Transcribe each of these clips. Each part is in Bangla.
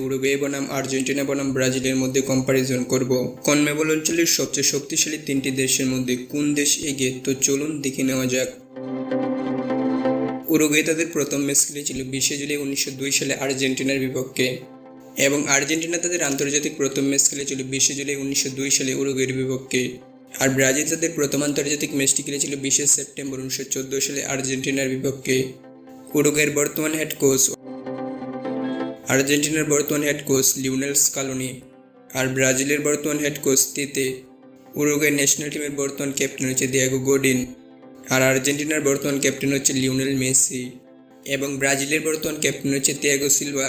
উরুগুয়ে বনাম আর্জেন্টিনা বনাম ব্রাজিলের মধ্যে কম্পারিজন করব। কনমেবল অঞ্চলের সবচেয়ে শক্তিশালী তিনটি দেশের মধ্যে কোন দেশ এগিয়ে, তো চলুন দেখে নেওয়া যাক। উরুগুয়ে তাদের প্রথম ম্যাচ খেলেছিল 20 জুলাই 1902 সালে আর্জেন্টিনার বিপক্ষে, এবং আর্জেন্টিনা তাদের আন্তর্জাতিক প্রথম ম্যাচ খেলেছিল 20 জুলাই 1902 সালে উরুগুয়ের বিপক্ষে। আর ব্রাজিল তাদের প্রথম আন্তর্জাতিক ম্যাচটি খেলেছিল 20 সেপ্টেম্বর 1914 সালে আর্জেন্টিনার বিপক্ষে। উরুগুয়ের বর্তমান হেড কোচ আর্জেন্টিনার বর্তমান হেড কোচ লিওনেল স্কালোনি, আর ব্রাজিলের বর্তমান হেড কোচ তেতে। উরুগুয়ে ন্যাশনাল টিমের বর্তমান ক্যাপ্টেন হচ্ছে দিয়েগো গডিন, আর আর্জেন্টিনার বর্তমান ক্যাপ্টেন হচ্ছে লিওনেল মেসি, এবং ব্রাজিলের বর্তমান ক্যাপ্টেন হচ্ছে তিয়াগো সিলভা।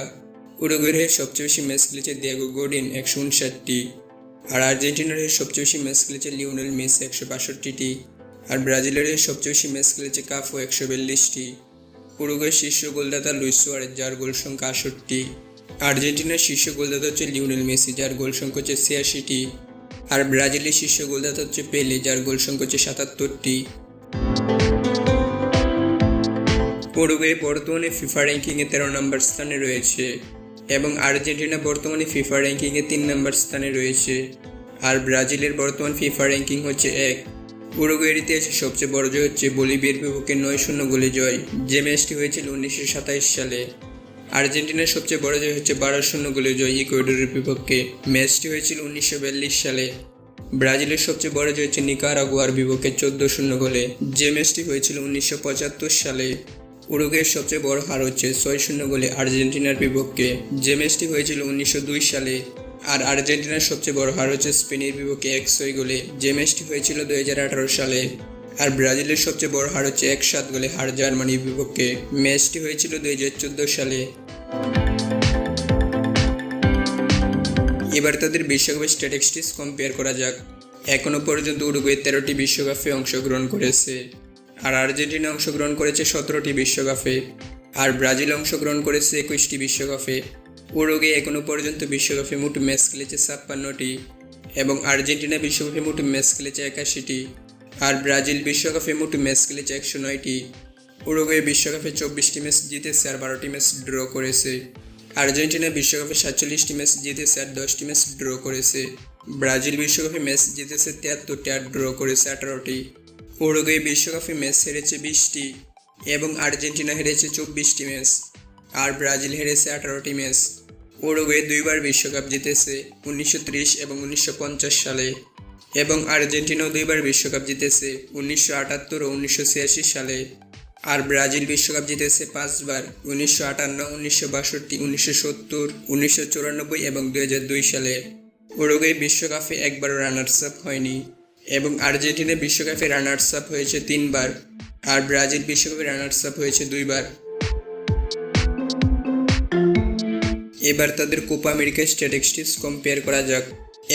উরুগুয়ের হয়ে সবচেয়ে বেশি ম্যাচ খেলেছে দিয়েগো গডিন 159টি, আর আর্জেন্টিনার হয়ে সবচেয়ে বেশি ম্যাচ খেলেছে লিওনেল মেসি 162টি, আর ব্রাজিলের হয়ে সবচেয়ে বেশি ম্যাচ খেলেছে কাফু 142টি। উরুগুয়ের শীর্ষ গোলদাতা লুইস সুয়ারেজ, যার গোল সংখ্যা 68। আর্জেন্টিনার শীর্ষ গোলদাতা হচ্ছে লিওনেল মেসি, যার গোল সংখ্যা হচ্ছে 86টি, আর ব্রাজিলের শীর্ষ গোলদাতা হচ্ছে পেলে, যার গোল সংখ্যা হচ্ছে 77টি। উরুগুয়ে বর্তমানে ফিফা র্যাঙ্কিংয়ে 13 নম্বর স্থানে রয়েছে, এবং আর্জেন্টিনা বর্তমানে ফিফা র্যাঙ্কিংয়ে 3 নম্বর স্থানে রয়েছে, আর ব্রাজিলের বর্তমান ফিফা র্যাঙ্কিং হচ্ছে 1। উরুগুয়ের ইতিহাসে সবচেয়ে বড় জয় হচ্ছে বলিভিয়ার বিপক্ষে 9-0 গোলে জয়, যে ম্যাচটি হয়েছিল 1927 সালে। আর্জেন্টিনার সবচেয়ে বড় জয় হচ্ছে 12-0 গোলে জয় ইকুয়েডরের বিপক্ষে, ম্যাচটি হয়েছিল 1942 সালে। ব্রাজিলের সবচেয়ে বড় জয় হচ্ছে নিকারাগুয়ার বিপক্ষে 14-0 গোলে, যে ম্যাচটি হয়েছিল 1975 সালে। উরুগুয়ের সবচেয়ে বড় হার হচ্ছে 6-0 গোলে আর্জেন্টিনার বিপক্ষে, যে ম্যাচটি হয়েছিল 1902 সালে। আর আর্জেন্টিনার সবচেয়ে বড় হার হচ্ছে স্পেনের বিপক্ষে 1-6 গোলে, যে ম্যাচটি হয়েছিল 2018 সালে। আর ব্রাজিলের সবচেয়ে বড় হার হচ্ছে 1-7 গোলে হার জার্মানির বিপক্ষে, ম্যাচটি হয়েছিল 2014 সালে। এবার তাদের বিশ্বকাপের স্ট্যাটিস্টিক্স কম্পেয়ার করা যাক। এখনও পর্যন্ত উরুগুয়ে 13টি বিশ্বকাপে অংশগ্রহণ করেছে, আর আর্জেন্টিনা অংশগ্রহণ করেছে 17টি বিশ্বকাপে, আর ব্রাজিল অংশগ্রহণ করেছে 21টি বিশ্বকাপে। উরুগুয়ে এখনও পর্যন্ত বিশ্বকাপে মোট ম্যাচ খেলেছে 56টি, এবং আর্জেন্টিনা বিশ্বকাপে মোট ম্যাচ খেলেছে 81টি, আর ব্রাজিল বিশ্বকাপে মোট ম্যাচ খেলেছে 109টি। উরুগুয়ে বিশ্বকাপে 24টি ম্যাচ জিতেছে আর 12টি ম্যাচ ড্র করেছে। আর্জেন্টিনা বিশ্বকাপে 47টি ম্যাচ জিতেছে আর 10টি ম্যাচ ড্র করেছে। ব্রাজিল বিশ্বকাপে ম্যাচ জিতেছে 73টি আর ড্র করেছে 18টি। উরুগুয়ে বিশ্বকাপে ম্যাচ হেরেছে 20টি, এবং আর্জেন্টিনা হেরেছে 24টি ম্যাচ, আর ব্রাজিল হেরেছে 18টি ম্যাচ। উরুগুয়ে দুইবার বিশ্বকাপ জিতেছে, 1930 এবং 1950 সালে, এবং আর্জেন্টিনাও দুইবার বিশ্বকাপ জিতেছে, 1978 ও 1986 সালে। আর ব্রাজিল বিশ্বকাপ জিতেছে 5বার, 1958, 1962, 1970, 1994 এবং 2002 সালে। উরুগুয়ে বিশ্বকাপে একবার রানার্স আপ হয়নি, এবং আর্জেন্টিনা বিশ্বকাপে রানার্স আপ হয়েছে 3বার, আর ব্রাজিল বিশ্বকাপে রানার্স আপ হয়েছে 2বার। এবার তাদের কোপা আমেরিকার স্ট্যাটিস্টিক্স কম্পেয়ার করা যাক।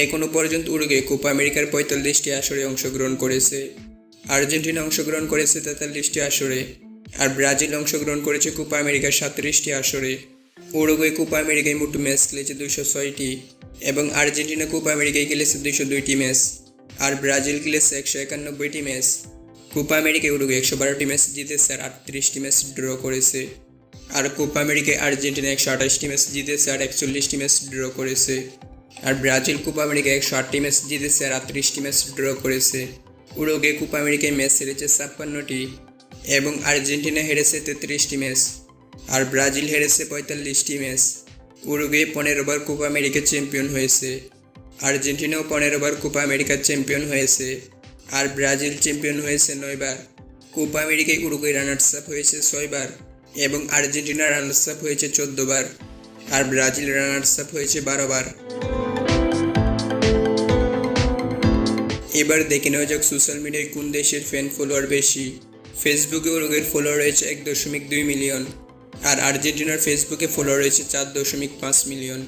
এখনও পর্যন্ত উরুগুয়ে কোপা আমেরিকার 45টি আসরে অংশগ্রহণ করেছে, আর্জেন্টিনা অংশগ্রহণ করেছে 43টি আসরে, আর ব্রাজিল অংশগ্রহণ করেছে কোপা আমেরিকার 37টি আসরে। উরুগুয়ে কোপা আমেরিকায় মোট ম্যাচ খেলেছে 206টি, এবং আর্জেন্টিনা কোপা আমেরিকায় খেলেছে 202টি ম্যাচ, আর ব্রাজিল খেলেছে 191টি ম্যাচ। কোপা আমেরিকায় উরুগুয়ে 112টি ম্যাচ জিতেছে আর 38টি ম্যাচ ড্র করেছে, আর কোপা আমেরিকায় আর্জেন্টিনা 128টি ম্যাচ জিতেছে আর 41টি ম্যাচ ড্র করেছে, আর ব্রাজিল কোপা আমেরিকায় 108টি ম্যাচ জিতেছে আর 38টি ম্যাচ ড্র করেছে। উরুগুয়ে কোপা আমেরিকায় ম্যাচ হেরেছে 56টি, এবং আর্জেন্টিনা হেরেছে 33টি ম্যাচ, আর ব্রাজিল হেরেছে 45টি ম্যাচ। উরুগুয়ে 15 বার কোপা আমেরিকার চ্যাম্পিয়ন হয়েছে, আর্জেন্টিনাও 15 বার কোপা আমেরিকার চ্যাম্পিয়ন হয়েছে, আর ব্রাজিল চ্যাম্পিয়ন হয়েছে 9 বার। কোপা আমেরিকায় উরুগুয়ে রানার্স আপ হয়েছে 6 বার, এবং আর্জেন্টিনা রানার্স আপ হয়েছে 14 বার, আর ব্রাজিল রানার্স আপ হয়েছে 12 বার। এবার দেখে নেওয়া যাক সোশ্যাল মিডিয়ায় কোন দেশের ফ্যান ফলোয়ার বেশি। ফেসবুকে উরুগুয়ের ফলোয়ার রয়েছে 1.2 মিলিয়ন, আর আর্জেন্টিনার ফেসবুকে ফলোয়ার রয়েছে 4.5 মিলিয়ন,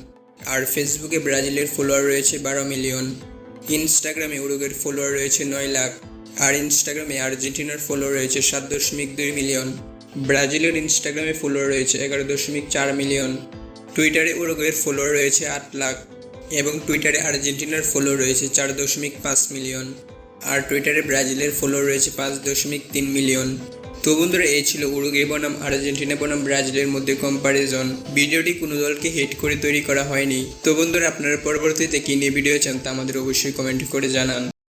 আর ফেসবুকে ব্রাজিলের ফলোয়ার রয়েছে 12 মিলিয়ন। ইনস্টাগ্রামে উরুগুয়ের ফলোয়ার রয়েছে 9 লাখ, আর ইনস্টাগ্রামে আর্জেন্টিনার ফলোয়ার রয়েছে 7.2 মিলিয়ন। ব্রাজিলের ইনস্টাগ্রামে ফলোয়ার রয়েছে 11.4 মিলিয়ন। টুইটারে উরুগুয়ের ফলোয়ার রয়েছে 8 লাখ, এবং টুইটারে আর্জেন্টিনার ফলোয়ার রয়েছে 4.5 মিলিয়ন, আর টুইটারে ব্রাজিলের ফলোয়ার রয়েছে 5.3 মিলিয়ন। তো বন্ধুরা, এই ছিল উরুগুয়ে বনাম আর্জেন্টিনা বনাম ব্রাজিলের মধ্যে কম্পারিজন। ভিডিওটি কোনো দলকে হেট করে তৈরি করা হয়নি। তো বন্ধুরা, আপনারা পরবর্তীতে কী নিয়ে ভিডিও চান তা আমাদের অবশ্যই কমেন্ট করে জানান।